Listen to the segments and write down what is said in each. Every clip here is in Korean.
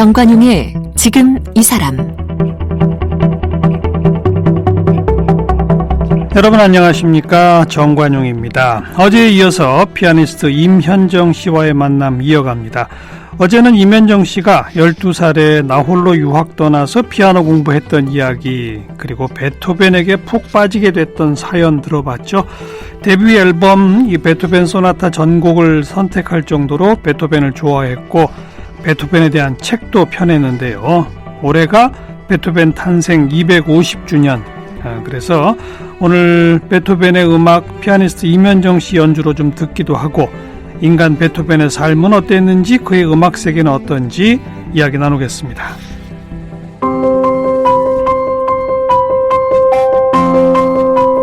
정관용의 지금 이 사람. 여러분 안녕하십니까, 정관용입니다. 어제에 이어서 피아니스트 임현정 씨와의 만남 이어갑니다. 어제는 임현정 씨가 12살에 나홀로 유학 떠나서 피아노 공부했던 이야기, 그리고 베토벤에게 푹 빠지게 됐던 사연 들어봤죠. 데뷔 앨범 이 베토벤 소나타 전곡을 선택할 정도로 베토벤을 좋아했고 베토벤에 대한 책도 펴냈는데요. 올해가 베토벤 탄생 250주년. 그래서 오늘 베토벤의 음악 피아니스트 임현정 씨 연주로 좀 듣기도 하고, 인간 베토벤의 삶은 어땠는지, 그의 음악 세계는 어떤지 이야기 나누겠습니다.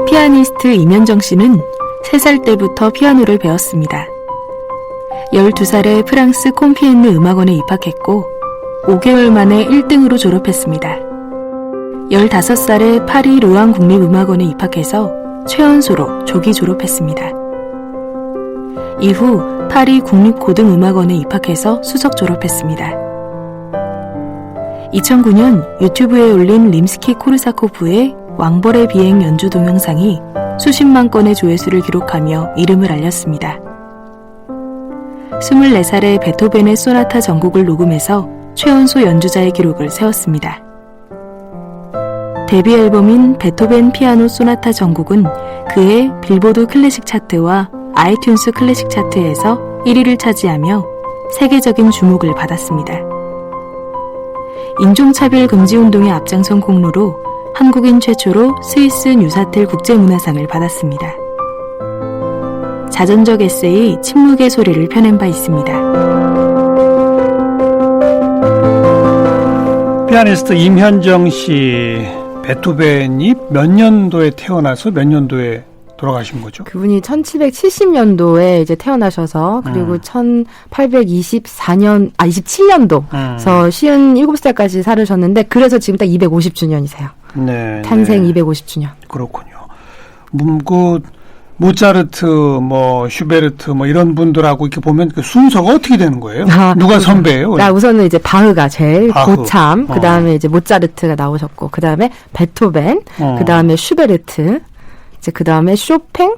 피아니스트 임현정 씨는 3살 때부터 피아노를 배웠습니다. 12살에 프랑스 콤피엔느 음악원에 입학했고 5개월 만에 1등으로 졸업했습니다. 15살에 파리 로앙 국립음악원에 입학해서 최연소로 조기 졸업했습니다. 이후 파리 국립고등음악원에 입학해서 수석 졸업했습니다. 2009년 유튜브에 올린 림스키 코르사코프의 왕벌의 비행 연주 동영상이 수십만 건의 조회수를 기록하며 이름을 알렸습니다. 24살에 베토벤의 소나타 전곡을 녹음해서 최연소 연주자의 기록을 세웠습니다. 데뷔 앨범인 베토벤 피아노 소나타 전곡은 그의 빌보드 클래식 차트와 아이튠스 클래식 차트에서 1위를 차지하며 세계적인 주목을 받았습니다. 인종차별 금지 운동에 앞장선功勞로 한국인 최초로 스위스 뉴사텔 국제문화상을 받았습니다. 자전적 에세이 침묵의 소리를 펴낸 바 있습니다. 피아니스트 임현정 씨, 베토벤이 몇 년도에 태어나서 몇 년도에 돌아가신 거죠? 그분이 1770년도에 이제 태어나셔서, 그리고 27년도에서 57살까지 살으셨는데, 그래서 지금 딱 250주년이세요. 네. 탄생 250주년. 그렇군요. 모차르트, 슈베르트, 이런 분들하고 이렇게 보면 그 순서가 어떻게 되는 거예요? 누가 선배예요? 우선은 이제 바흐가 제일 고참, 그 다음에 이제 모차르트가 나오셨고, 그 다음에 베토벤, 그 다음에 슈베르트, 이제 그 다음에 쇼팽,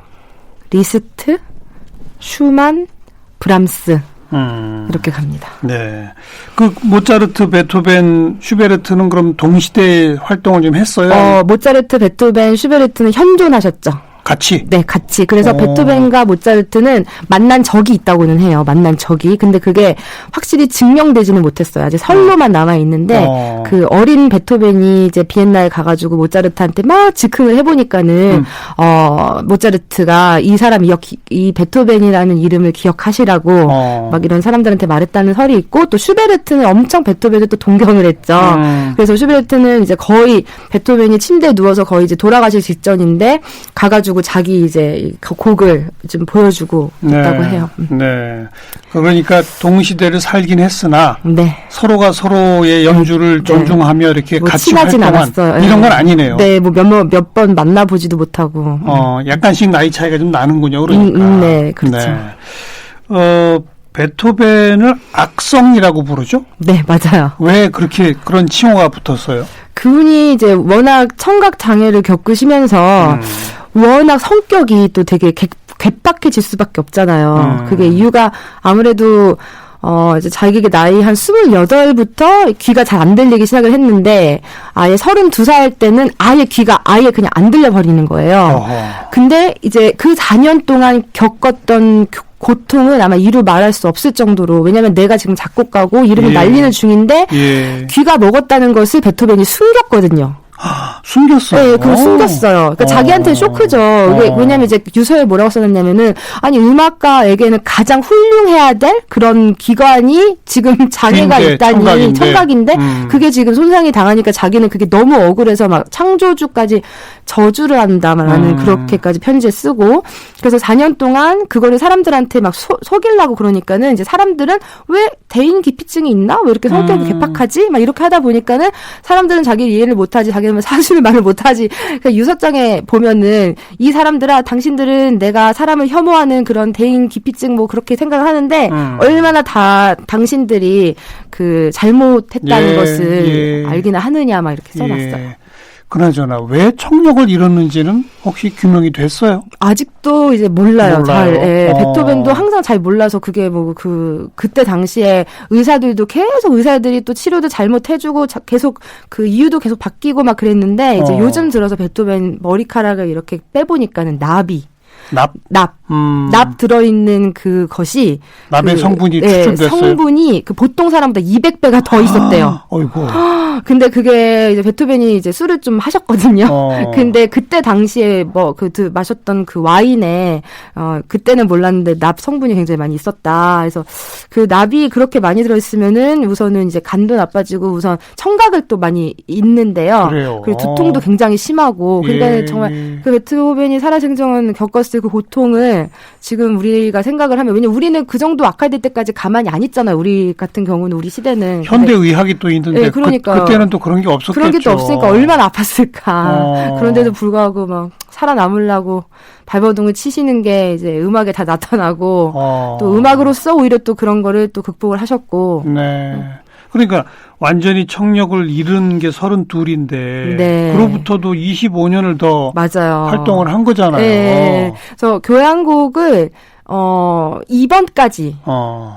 리스트, 슈만, 브람스, 이렇게 갑니다. 네. 그 모차르트, 베토벤, 슈베르트는 그럼 동시대에 활동을 좀 했어요? 모차르트, 베토벤, 슈베르트는 현존하셨죠. 같이? 네, 같이. 그래서 베토벤과 모차르트는 만난 적이 있다고는 해요. 만난 적이. 근데 그게 확실히 증명되지는 못했어요. 아직 설로만 남아 있는데, 그 어린 베토벤이 이제 비엔나에 가가지고 모차르트한테 막 즉흥을 해보니까는, 모차르트가 이 사람 이 베토벤이라는 이름을 기억하시라고 막 이런 사람들한테 말했다는 설이 있고, 또 슈베르트는 엄청 베토벤을 또 동경을 했죠. 그래서 슈베르트는 이제 거의 베토벤이 침대에 누워서 거의 이제 돌아가실 직전인데, 가가지고 자기 이제 곡을 좀 보여주고 있다고 해요. 네. 그러니까 동시대를 살긴 했으나 네. 서로가 서로의 연주를 존중하며 이렇게 같이 친하진 활동한 않았어요. 이런 건 아니네요. 네, 몇 번 만나보지도 못하고. 약간씩 나이 차이가 좀 나는군요. 그러니까. 네, 그렇죠. 네. 베토벤을 악성이라고 부르죠? 네, 맞아요. 왜 그런 칭호가 붙었어요? 그분이 이제 워낙 청각 장애를 겪으시면서 워낙 성격이 또 되게 괴팍해질 수밖에 없잖아요. 그게 이유가 아무래도 이제 자기가 나이 한 28부터 귀가 잘 안 들리기 시작을 했는데, 아예 32살 때는 아예 귀가 아예 그냥 안 들려버리는 거예요. 근데 이제 그 4년 동안 겪었던 고통은 아마 이루 말할 수 없을 정도로, 왜냐면 내가 지금 작곡가고 이름을 날리는 중인데, 귀가 먹었다는 것을 베토벤이 숨겼거든요. 숨겼어요? 네, 그걸 숨겼어요. 그러니까 자기한테는 쇼크죠. 왜냐면 이제 유서에 뭐라고 써놨냐면은, 아니, 음악가에게는 가장 훌륭해야 될 그런 기관이 지금 장애가 있다니, 청각인데, 그게 지금 손상이 당하니까 자기는 그게 너무 억울해서 막 창조주까지 저주를 한다라는 그렇게까지 편지에 쓰고, 그래서 4년 동안 그거를 사람들한테 막 속이려고 그러니까는 이제 사람들은 왜 대인 기피증이 있나? 왜 이렇게 성격이 괴팍하지? 막 이렇게 하다 보니까는 사람들은 자기를 이해를 못하지, 자기는 사실 그렇게는 말을 못하지. 그러니까 유서장에 보면은 이 사람들아 당신들은 내가 사람을 혐오하는 그런 대인 기피증 뭐 그렇게 생각을 하는데 얼마나 다 당신들이 그 잘못했다는 것을 알기나 하느냐 막 이렇게 써놨어요. 그나저나 왜 청력을 잃었는지는 혹시 규명이 됐어요? 아직도 이제 몰라요. 잘. 예, 베토벤도 항상 잘 몰라서 그게 뭐 그때 당시에 의사들도 계속 의사들이 또 치료도 잘못해주고 계속 그 이유도 계속 바뀌고 막 그랬는데 이제 요즘 들어서 베토벤 머리카락을 이렇게 빼보니까는 납 들어있는 그것이 납의 성분이 추출됐어요. 성분이 그 보통 사람보다 200배가 더 있었대요. 어이구. 근데 그게 이제 베토벤이 이제 술을 좀 하셨거든요. 근데 그때 당시에 뭐 마셨던 그 와인에 그때는 몰랐는데 납 성분이 굉장히 많이 있었다. 그래서 그 납이 그렇게 많이 들어있으면은 우선은 이제 간도 나빠지고 우선 청각을 또 많이 잃는데요. 그래요. 그리고 두통도 굉장히 심하고. 그러니까 정말 그 베토벤이 살아생전 겪었을 그 고통을 지금 우리가 생각을 하면 왜냐면 우리는 그 정도 악화될 때까지 가만히 안 있잖아요. 우리 같은 경우는 우리 시대는 현대의학이 또 있는데 네, 그러니까 그때는 또 그런 게 없었겠죠. 그런 게 또 없으니까 얼마나 아팠을까. 그런데도 불구하고 막 살아남으려고 발버둥을 치시는 게 이제 음악에 다 나타나고 또 음악으로서 오히려 또 그런 거를 또 극복을 하셨고. 네. 그러니까 완전히 청력을 잃은 게 32인데 네. 그로부터도 25년을 더 맞아요. 활동을 한 거잖아요. 네. 그래서 교향곡을 2번까지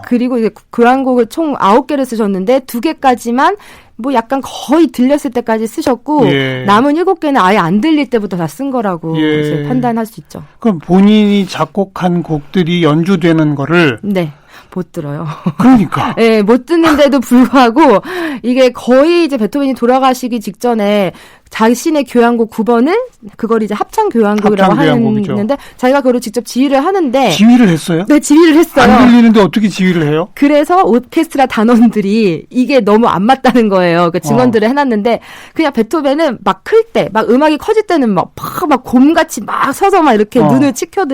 그리고 이제 교향곡을 총 9개를 쓰셨는데 2개까지만 뭐 약간 거의 들렸을 때까지 쓰셨고 남은 7개는 아예 안 들릴 때부터 다 쓴 거라고 이제 판단할 수 있죠. 그럼 본인이 작곡한 곡들이 연주되는 거를 네. 못 들어요. 그러니까. 네, 못 듣는데도 불구하고 이게 거의 이제 베토벤이 돌아가시기 직전에 자신의 교향곡 9번을 그걸 이제 합창 교향곡이라고 하는데 자기가 그걸 직접 지휘를 하는데 지휘를 했어요? 네, 지휘를 했어요. 안 들리는데 어떻게 지휘를 해요? 그래서 오케스트라 단원들이 이게 너무 안 맞다는 거예요. 그 증언들을 해놨는데 그냥 베토벤은 막 클 때, 막 음악이 커질 때는 막 곰같이 막 서서 막 이렇게 눈을 치켜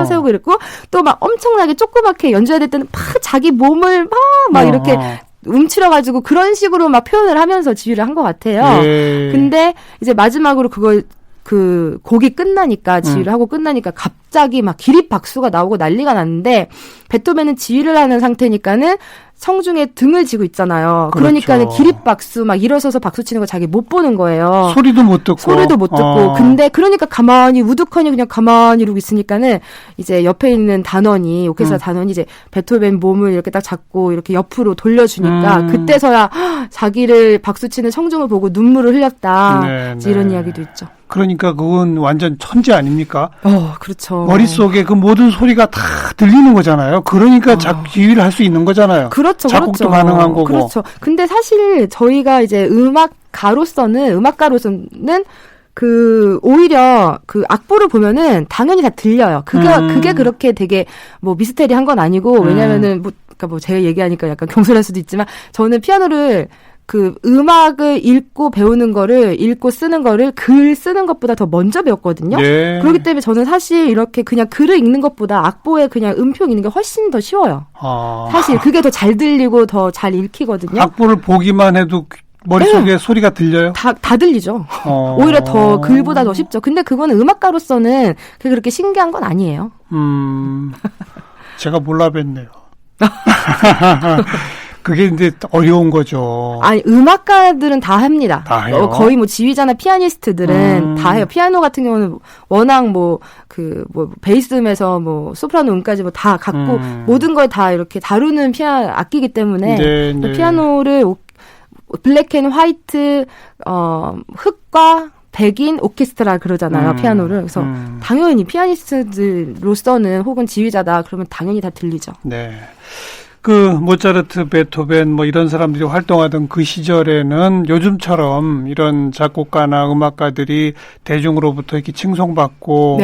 세우고 이랬고 또 막 엄청나게 조그맣게 연주해야 될 때는 막 자기 몸을 막 이렇게 움츠려가지고 그런 식으로 막 표현을 하면서 지휘를 한 것 같아요. 근데 이제 마지막으로 그 곡이 끝나니까 지휘를 하고 끝나니까 갑자기 막 기립박수가 나오고 난리가 났는데 베토벤은 지휘를 하는 상태니까는 성중에 등을 지고 있잖아요. 그렇죠. 그러니까는 기립박수 막 일어서서 박수 치는 거 자기 못 보는 거예요. 소리도 못 듣고. 근데 그러니까 우두커니 그냥 가만히 이러고 있으니까는 이제 옆에 있는 단원이 오케스트라 단원이 이제 베토벤 몸을 이렇게 딱 잡고 이렇게 옆으로 돌려주니까 그때서야 자기를 박수 치는 성중을 보고 눈물을 흘렸다. 이런 이야기도 있죠. 그러니까 그건 완전 천재 아닙니까? 그렇죠. 머릿속에 그 모든 소리가 다 들리는 거잖아요. 그러니까 지휘를 할 수 있는 거잖아요. 그렇죠. 작곡도 가능한 거고. 그렇죠. 근데 사실 저희가 이제 음악가로서는 오히려 그 악보를 보면은 당연히 다 들려요. 그게 그렇게 되게 뭐 미스테리한 건 아니고 왜냐면은 그러니까 뭐 제가 얘기하니까 약간 경솔할 수도 있지만 저는 피아노를 그 음악을 읽고 쓰는 거를 글 쓰는 것보다 더 먼저 배웠거든요. 그렇기 때문에 저는 사실 이렇게 그냥 글을 읽는 것보다 악보에 그냥 음표 읽는 게 훨씬 더 쉬워요. 사실 그게 더 잘 들리고 더 잘 읽히거든요. 악보를 보기만 해도 머릿속에 소리가 들려요? 다 들리죠. 오히려 더 글보다 더 쉽죠. 근데 그거는 음악가로서는 그렇게 신기한 건 아니에요. 제가 몰라 뵀네요. 그게 이제 어려운 거죠. 아니, 음악가들은 다 합니다. 다 해요? 거의 뭐 지휘자나 피아니스트들은 다 해요. 피아노 같은 경우는 워낙 베이스음에서 소프라노 음까지 다 갖고 모든 걸 다 이렇게 다루는 악기이기 때문에 피아노를 블랙 앤 화이트, 흑과 백인 오케스트라 그러잖아요. 피아노를. 그래서 당연히 피아니스트로서는 혹은 지휘자다 그러면 당연히 다 들리죠. 네. 그 모차르트, 베토벤 이런 사람들이 활동하던 그 시절에는 요즘처럼 이런 작곡가나 음악가들이 대중으로부터 이렇게 칭송받고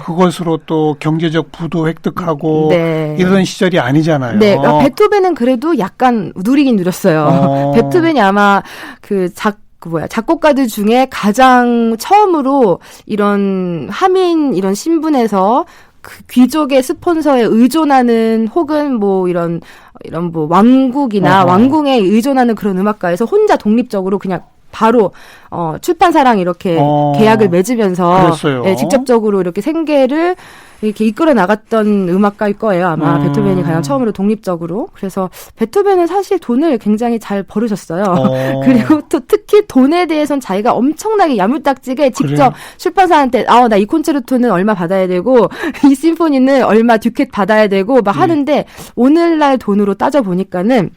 그것으로 또 경제적 부도 획득하고 이러던 시절이 아니잖아요. 네. 베토벤은 그래도 약간 누리긴 누렸어요. 베토벤이 아마 작곡가들 중에 가장 처음으로 이런 이런 신분에서 그 귀족의 스폰서에 의존하는 혹은 이런 왕국이나 왕궁에 의존하는 그런 음악가에서 혼자 독립적으로 그냥 바로 출판사랑 이렇게 계약을 맺으면서 그랬어요. 예, 직접적으로 이렇게 생계를 이렇게 이끌어 나갔던 음악가일 거예요. 아마 베토벤이 가장 처음으로 독립적으로. 그래서 베토벤은 사실 돈을 굉장히 잘 벌으셨어요. 그리고 또 특히 돈에 대해서는 자기가 엄청나게 야물딱지게 직접 그래. 출판사한테 나 이 콘체르토는 얼마 받아야 되고 이 심포니는 얼마 듀켓 받아야 되고 막 하는데 오늘날 돈으로 따져보니까는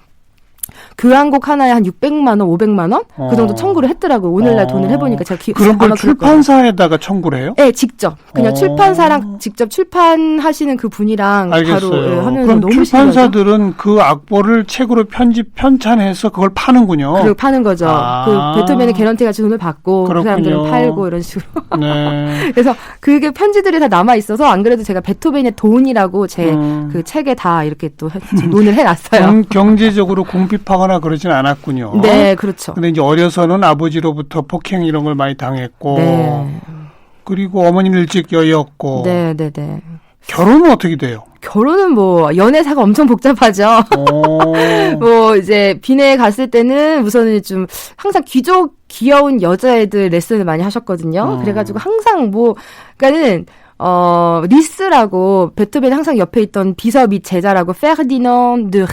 교향곡 하나에 한 600만 원, 500만 원? 그 정도 청구를 했더라고요. 오늘날 돈을 해보니까 제가 그런 걸 출판사에다가 청구를 해요? 네, 직접. 그냥 출판사랑 직접 출판하시는 그 분이랑 알겠어요. 바로 하면서 그럼 너무 출판사들은 그 악보를 책으로 편찬해서 그걸 파는군요. 그리고 파는 거죠. 그 베토벤의 개런티 같이 돈을 받고 그 그렇군요. 사람들은 팔고 이런 식으로. 네. 그래서 그게 편지들이 다 남아 있어서 안 그래도 제가 베토벤의 돈이라고 제 그 책에 다 이렇게 또 논을 해놨어요. 경제적으로 궁핍하거나 그러진 않았군요. 네, 그렇죠. 근데 이제 어려서는 아버지로부터 폭행 이런 걸 많이 당했고, 네. 그리고 어머니는 일찍 여의었고, 네. 결혼은 어떻게 돼요? 결혼은 뭐 연애사가 엄청 복잡하죠. 뭐 이제 빈에 갔을 때는 우선은 좀 항상 귀족 귀여운 여자애들 레슨을 많이 하셨거든요. 그래가지고 항상 그러니까는 리스라고 베토벤 항상 옆에 있던 비서 및 제자라고 페르디낭 드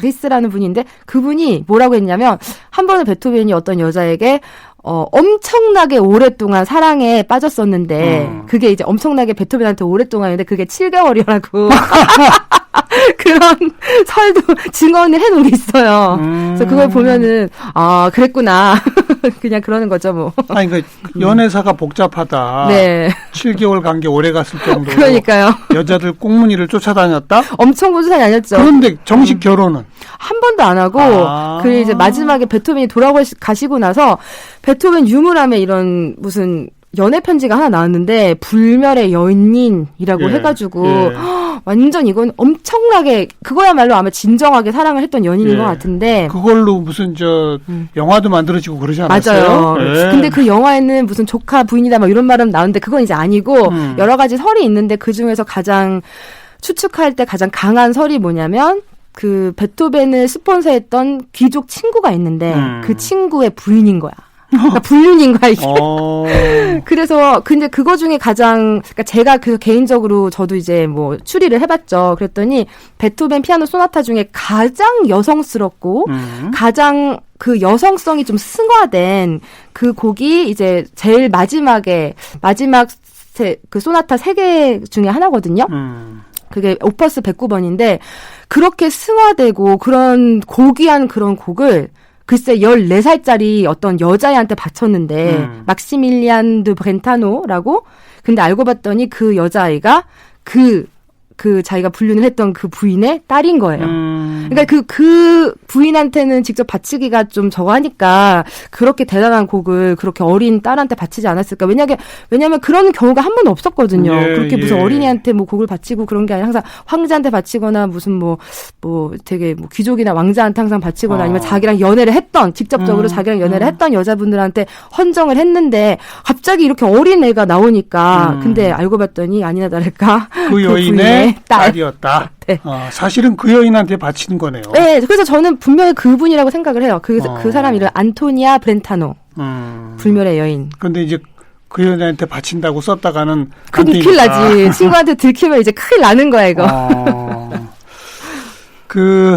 리스라는 분인데 그분이 뭐라고 했냐면 한 번은 베토벤이 어떤 여자에게 엄청나게 오랫동안 사랑에 빠졌었는데 그게 이제 엄청나게 베토벤한테 오랫동안인데 그게 7개월이라고 그런 설도 증언을 해놓은 게 있어요. 그래서 그걸 보면은 그랬구나. 그냥 그러는 거죠 뭐. 아니 그러니까 연애사가 복잡하다. 네. 7개월 관계 오래 갔을 정도로. 그러니까요. 여자들 꽁무니를 쫓아다녔다? 엄청 고주산이 아니었죠. 그런데 정식 결혼은? 한 번도 안 하고 그리고 이제 마지막에 베토벤이 돌아가시고 나서 베토벤 유물함에 이런 무슨 연애 편지가 하나 나왔는데 불멸의 연인이라고 해가지고 완전 이건 엄청나게 그거야말로 아마 진정하게 사랑을 했던 연인인 것 같은데 그걸로 무슨 영화도 만들어지고 그러지 않았어요? 맞아요. 근데 그 영화에는 무슨 조카 부인이다 막 이런 말은 나오는데 그건 이제 아니고 여러 가지 설이 있는데 그 중에서 가장 추측할 때 가장 강한 설이 뭐냐면 그 베토벤을 스폰서했던 귀족 친구가 있는데 그 친구의 부인인 거야. 그러니까 불륜인 거야, 이게. 그래서, 근데 그거 중에 그러니까 제가 그 개인적으로 저도 이제 뭐 추리를 해봤죠. 그랬더니, 베토벤 피아노 소나타 중에 가장 여성스럽고, 가장 그 여성성이 좀 승화된 그 곡이 이제 제일 마지막 그 소나타 3개 중에 하나거든요. 그게 오퍼스 109번인데, 그렇게 승화되고, 그런 고귀한 그런 곡을, 글쎄 14살짜리 어떤 여자애한테 바쳤는데 막시밀리안 드 브렌타노라고 근데 알고 봤더니 그 여자아이가 그 자기가 불륜을 했던 그 부인의 딸인 거예요. 그러니까 그 부인한테는 직접 바치기가 좀 저거 하니까 그렇게 대단한 곡을 그렇게 어린 딸한테 바치지 않았을까. 왜냐면 그런 경우가 한 번도 없었거든요. 그렇게 무슨 어린이한테 뭐 곡을 바치고 그런 게 아니라 항상 황제한테 바치거나 무슨 뭐 되게 뭐 귀족이나 왕자한테 항상 바치거나 아니면 자기랑 연애를 했던 직접적으로 자기랑 연애를 했던 여자분들한테 헌정을 했는데 갑자기 이렇게 어린 애가 나오니까 근데 알고 봤더니 아니나 다를까 그 여인의 딸. 딸이었다. 네. 사실은 그 여인한테 바치는 거네요. 네, 그래서 저는 분명히 그분이라고 생각을 해요. 그 사람 이름 안토니아 브렌타노. 불멸의 여인. 근데 이제 그 여인한테 바친다고 썼다가는 큰일 나지. 친구한테 들키면 이제 큰일 나는 거야, 이거. 그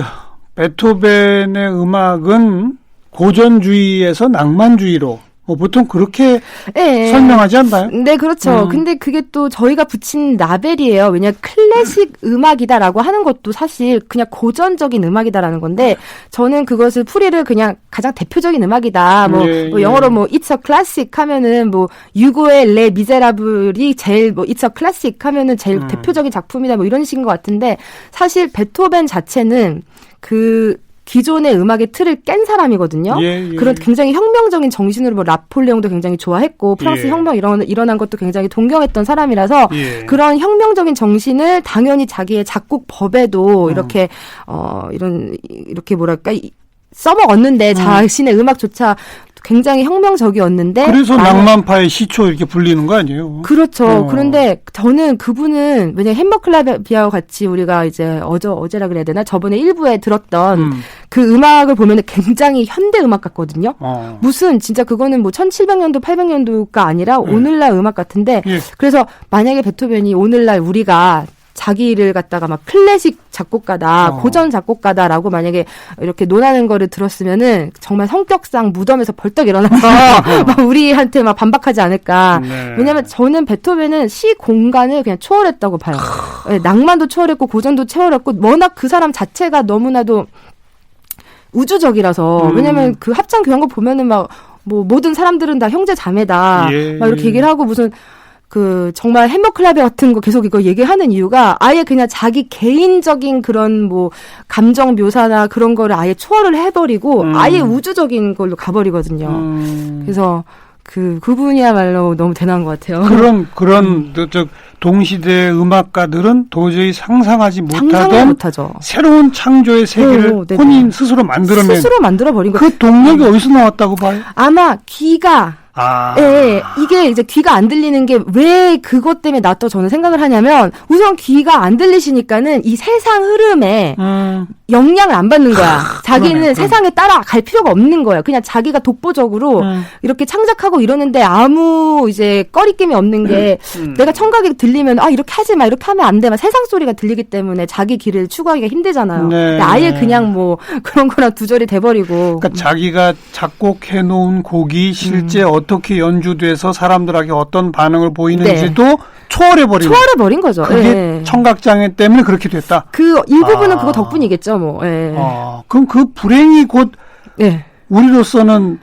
베토벤의 음악은 고전주의에서 낭만주의로 보통 그렇게 설명하지 않나요? 네, 그렇죠. 근데 그게 또 저희가 붙인 라벨이에요. 왜냐 클래식 음악이다라고 하는 것도 사실 그냥 고전적인 음악이다라는 건데 저는 그것을 풀이를 그냥 가장 대표적인 음악이다. 뭐 영어로 뭐 It's a classic 하면은 뭐 유고의 레 미제라블이 제일 뭐 It's a classic 하면은 제일 대표적인 작품이다. 뭐 이런 식인 것 같은데 사실 베토벤 자체는 그 기존의 음악의 틀을 깬 사람이거든요. 그런 굉장히 혁명적인 정신으로 뭐 나폴레옹도 굉장히 좋아했고 프랑스 혁명 일어난 것도 굉장히 동경했던 사람이라서 그런 혁명적인 정신을 당연히 자기의 작곡 법에도 이렇게 이렇게 뭐랄까 써먹었는데 자신의 음악조차 굉장히 혁명적이었는데. 그래서 낭만파의 시초 이렇게 불리는 거 아니에요? 그렇죠. 그런데 저는 그분은 왜냐면 햄버클라비아와 같이 우리가 이제 어제라 그래야 되나? 저번에 일부에 들었던 그 음악을 보면은 굉장히 현대 음악 같거든요. 무슨 진짜 그거는 뭐 1700년도 800년도가 아니라 오늘날 음악 같은데 예. 그래서 만약에 베토벤이 오늘날 우리가 자기를 갖다가 막 클래식 작곡가다, 고전 작곡가다라고 만약에 이렇게 논하는 거를 들었으면은 정말 성격상 무덤에서 벌떡 일어나서 막 우리한테 막 반박하지 않을까. 네. 왜냐면 저는 베토벤은 시 공간을 그냥 초월했다고 봐요. 네, 낭만도 초월했고 고전도 초월했고 워낙 그 사람 자체가 너무나도 우주적이라서 왜냐면 그 합창 교향곡 보면은 막 뭐 모든 사람들은 다 형제 자매다 예, 막 이렇게 예. 얘기를 하고 무슨 그 정말 햄버클라베 같은 거 계속 이거 얘기하는 이유가 아예 그냥 자기 개인적인 그런 뭐 감정 묘사나 그런 거를 아예 초월을 해버리고 아예 우주적인 걸로 가버리거든요. 그래서 그분이야말로 너무 대단한 것 같아요. 그런 동시대 음악가들은 도저히 상상하지 못하죠. 새로운 창조의 세계를 본인 스스로 만들어버린 거예요. 그 동력이 어디서 나왔다고 봐요? 아마 귀가 예, 이게 이제 귀가 안 들리는 게 왜 그것 때문에 나 또 저는 생각을 하냐면 우선 귀가 안 들리시니까는 이 세상 흐름에 영향을 안 받는 거야. 자기는 세상에 따라갈 필요가 없는 거야. 그냥 자기가 독보적으로 이렇게 창작하고 이러는데 아무 이제 꺼리낌이 없는 게 내가 청각이 들리면 아 이렇게 하지 마 이렇게 하면 안 돼. 막 세상 소리가 들리기 때문에 자기 귀를 추구하기가 힘들잖아요. 네. 아예 그냥 뭐 그런 거랑 두절이 돼버리고. 그러니까 자기가 작곡해 놓은 곡이 실제 어떻게 연주돼서 사람들에게 어떤 반응을 보이는지도 초월해버린 거죠. 그게 네. 청각장애 때문에 그렇게 됐다. 그 일부분은 그거 덕분이겠죠, 뭐. 예. 그럼 그 불행이 곧 예. 우리로서는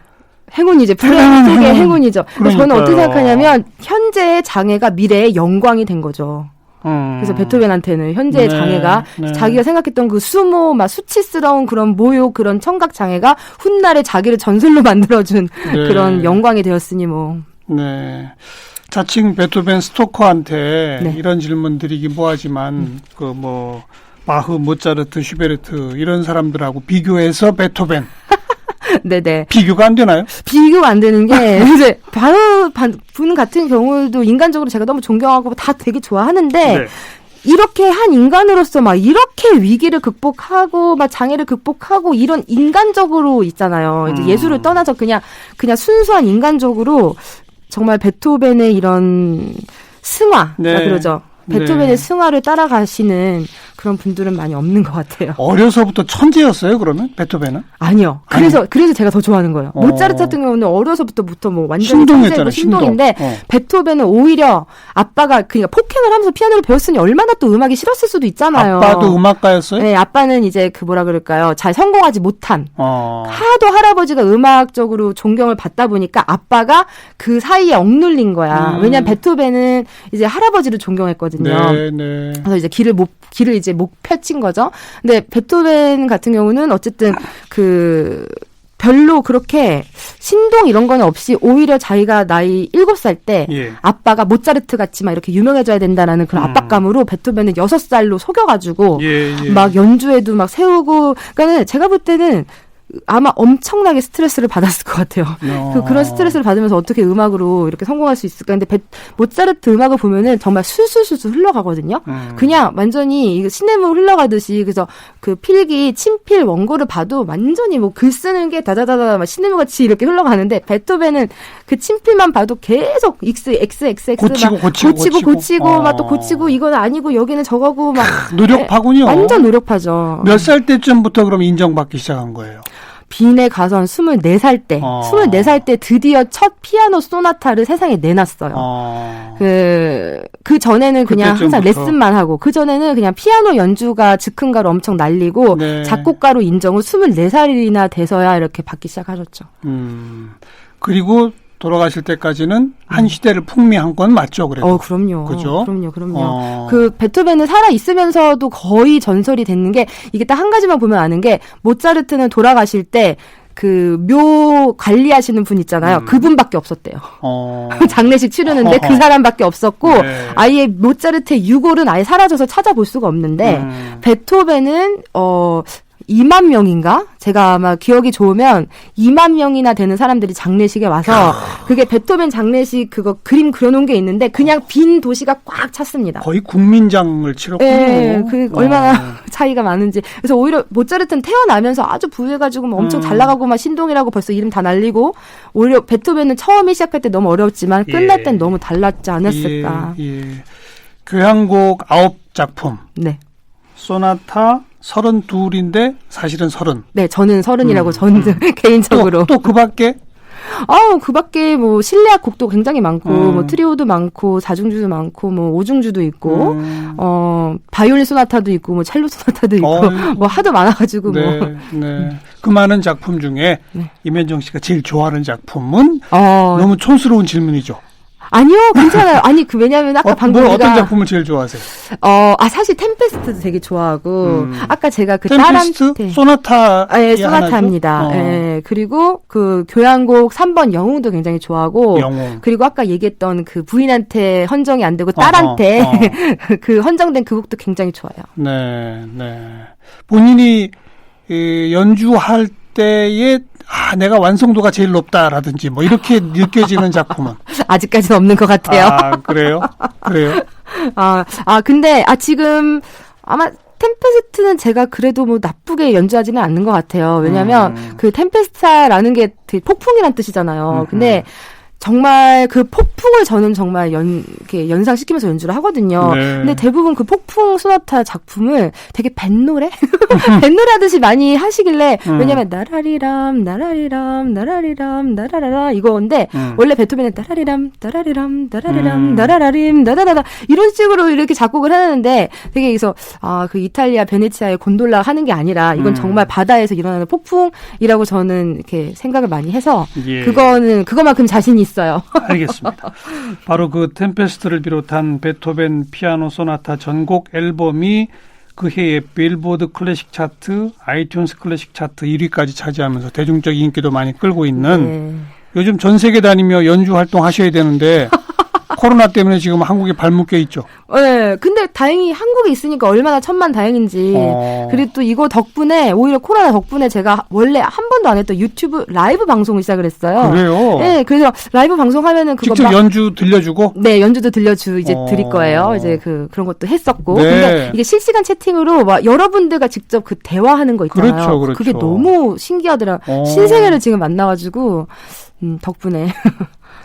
행운이죠. 불행 속의 행운이죠. 그러니까요. 저는 어떻게 생각하냐면 현재의 장애가 미래의 영광이 된 거죠. 그래서 베토벤한테는 현재의 장애가 자기가 생각했던 그 수모, 막 수치스러운 그런 모욕, 그런 청각 장애가 훗날에 자기를 전설로 만들어준 그런 영광이 되었으니 뭐. 네. 자칭 베토벤 스토커한테 이런 질문 드리기 뭐하지만 그 뭐 바흐, 모차르트, 슈베르트 이런 사람들하고 비교해서 베토벤 네네. 비교가 안 되나요? 비교가 안 되는 게 이제 바흐 분 같은 경우도 인간적으로 제가 너무 존경하고 다 되게 좋아하는데 이렇게 한 인간으로서 막 이렇게 위기를 극복하고 막 장애를 극복하고 이런 인간적으로 있잖아요. 이제 예술을 떠나서 그냥 순수한 인간적으로 정말 베토벤의 이런 승화, 그러죠. 베토벤의 승화를 따라가시는 그런 분들은 많이 없는 것 같아요. 어려서부터 천재였어요, 그러면? 베토벤은? 아니요. 그래서 제가 더 좋아하는 거예요. 모차르트 같은 경우는 어려서부터 뭐 완전히 천재고 신동인데 베토벤은 오히려 아빠가 그러니까 폭행을 하면서 피아노를 배웠으니 얼마나 또 음악이 싫었을 수도 있잖아요. 아빠도 음악가였어요? 네, 아빠는 이제 그 뭐라 그럴까요? 잘 성공하지 못한. 하도 할아버지가 음악적으로 존경을 받다 보니까 아빠가 그 사이에 억눌린 거야. 왜냐면 베토벤은 이제 할아버지를 존경했거든요. 네. 그래서 이제 길을 이제 못 펼친 거죠. 근데 베토벤 같은 경우는 어쨌든 별로 그렇게 신동 이런 거는 없이 오히려 자기가 나이 7살 때 아빠가 모차르트 같이 막 이렇게 유명해져야 된다라는 그런 압박감으로 베토벤은 6살로 속여가지고 막 연주에도 막 세우고 그러니까는 제가 볼 때는 아마 엄청나게 스트레스를 받았을 것 같아요. 그런 스트레스를 받으면서 어떻게 음악으로 이렇게 성공할 수 있을까? 근데 모차르트 음악을 보면은 정말 술술술술 흘러가거든요. 그냥 완전히 이거 시냇물 흘러가듯이 그래서 그 필기 친필 원고를 봐도 완전히 뭐 글 쓰는 게 다다다다 막 시냇물 같이 이렇게 흘러가는데 베토벤은 그 친필만 봐도 계속 XX 고치고 막 또 고치고 이건 아니고 여기는 저거고 막 노력파군요. 완전 노력파죠. 몇 살 때쯤부터 그럼 인정받기 시작한 거예요? 빈의 가선 24살 때, 24살 때 드디어 첫 피아노 소나타를 세상에 내놨어요. 그 전에는 그냥 항상 레슨만 하고, 그 전에는 그냥 피아노 연주가 즉흥가로 엄청 날리고, 작곡가로 인정을 24살이나 돼서야 이렇게 받기 시작하셨죠. 그리고 돌아가실 때까지는 한 시대를 풍미한 건 맞죠, 그래도. 그럼요. 그죠? 그럼요. 그 베토벤은 살아 있으면서도 거의 전설이 됐는 게 이게 딱 한 가지만 보면 아는 게 모차르트는 돌아가실 때 그 묘 관리하시는 분 있잖아요. 그분밖에 없었대요. 장례식 치르는데 그 사람밖에 없었고 아예 모차르트의 유골은 아예 사라져서 찾아볼 수가 없는데 베토벤은 2만 명인가? 제가 아마 기억이 좋으면 2만 명이나 되는 사람들이 장례식에 와서 그게 베토벤 장례식 그거 그림 그려놓은 게 있는데 그냥 빈 도시가 꽉 찼습니다. 거의 국민장을 치렀군요. 네, 그 얼마나 차이가 많은지. 그래서 오히려 모차르트는 태어나면서 아주 부유해가지고 막 엄청 잘 나가고 막 신동이라고 벌써 이름 다 날리고 오히려 베토벤은 처음에 시작할 때 너무 어려웠지만 끝날 땐 너무 달랐지 않았을까. 예. 교향곡 9작품. 네. 소나타 32인데 사실은 30. 네, 저는 30이라고 저는 개인적으로. 또 그 밖에? 그 밖에 뭐 실내악 곡도 굉장히 많고, 뭐 트리오도 많고, 4중주도 많고, 뭐 5중주도 있고, 바이올린 소나타도 있고, 뭐 첼로 소나타도 있고, 뭐 하도 많아가지고 네, 뭐. 네. 그 많은 작품 중에 네. 임현정 씨가 제일 좋아하는 작품은 어. 너무 촌스러운 질문이죠. 아니요, 괜찮아요. 아니, 왜냐면 아까 방금 어떤 우리가 작품을 제일 좋아하세요? 사실 템페스트도 되게 좋아하고, 아까 제가 그 템페스트? 딸한테. 소나타. 예, 소나타입니다. 예, 그리고 그 교향곡 3번 영웅도 굉장히 좋아하고, 영웅. 그리고 아까 얘기했던 그 부인한테 헌정이 안 되고 딸한테 그 헌정된 그 곡도 굉장히 좋아요. 네, 네. 본인이 연주할 때에 내가 완성도가 제일 높다라든지 뭐 이렇게 느껴지는 작품은 아직까지는 없는 것 같아요. 그래요? 근데 지금 아마 템페스트는 제가 그래도 뭐 나쁘게 연주하지는 않는 것 같아요. 왜냐하면 그 템페스타라는 게 되게 폭풍이란 뜻이잖아요. 근데 정말 그 폭풍을 저는 정말 이렇게 연상시키면서 연주를 하거든요. 네. 근데 대부분 그 폭풍 소나타 작품을 되게 뱃노래? 뱃노래 하듯이 많이 하시길래, 왜냐면 나라리람, 나라리람, 나라리람, 나라라라 이거인데, 원래 베토벤은 나라리람, 나라리람, 나라리람, 나라라림, 나라라라 이런 식으로 이렇게 작곡을 하는데, 되게 그래서, 그 이탈리아 베네치아의 곤돌라 하는 게 아니라, 이건 정말 바다에서 일어나는 폭풍이라고 저는 이렇게 생각을 많이 해서, 예. 그거만큼 자신이 있어요. 알겠습니다. 바로 그 템페스트를 비롯한 베토벤 피아노 소나타 전곡 앨범이 그 해에 빌보드 클래식 차트, 아이튠스 클래식 차트 1위까지 차지하면서 대중적 인기도 많이 끌고 있는 요즘 전 세계 다니며 연주 활동 하셔야 되는데 코로나 때문에 지금 한국에 발묶여 있죠. 네, 근데 다행히 한국에 있으니까 얼마나 천만다행인지. 그리고 또 이거 덕분에 오히려 코로나 덕분에 제가 원래 한 번도 안 했던 유튜브 라이브 방송을 시작을 했어요. 그래요? 네, 그래서 라이브 방송하면은 그거 직접 연주 들려주고? 네, 연주도 드릴 거예요. 이제 그런 것도 했었고. 네. 근데 이게 실시간 채팅으로 막 여러분들과 직접 그 대화하는 거 있잖아요. 그렇죠. 그게 너무 신기하더라고요. 신세계를 지금 만나가지고 덕분에.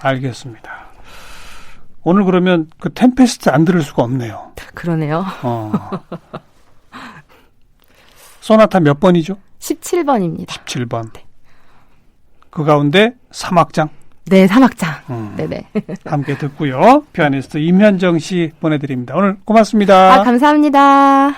알겠습니다. 오늘 그러면 그 템페스트 안 들을 수가 없네요. 그러네요. 소나타 몇 번이죠? 17번입니다. 17번. 네. 그 가운데 3악장. 네, 3악장. 네네. 함께 듣고요. 피아니스트 임현정 씨 보내드립니다. 오늘 고맙습니다. 감사합니다.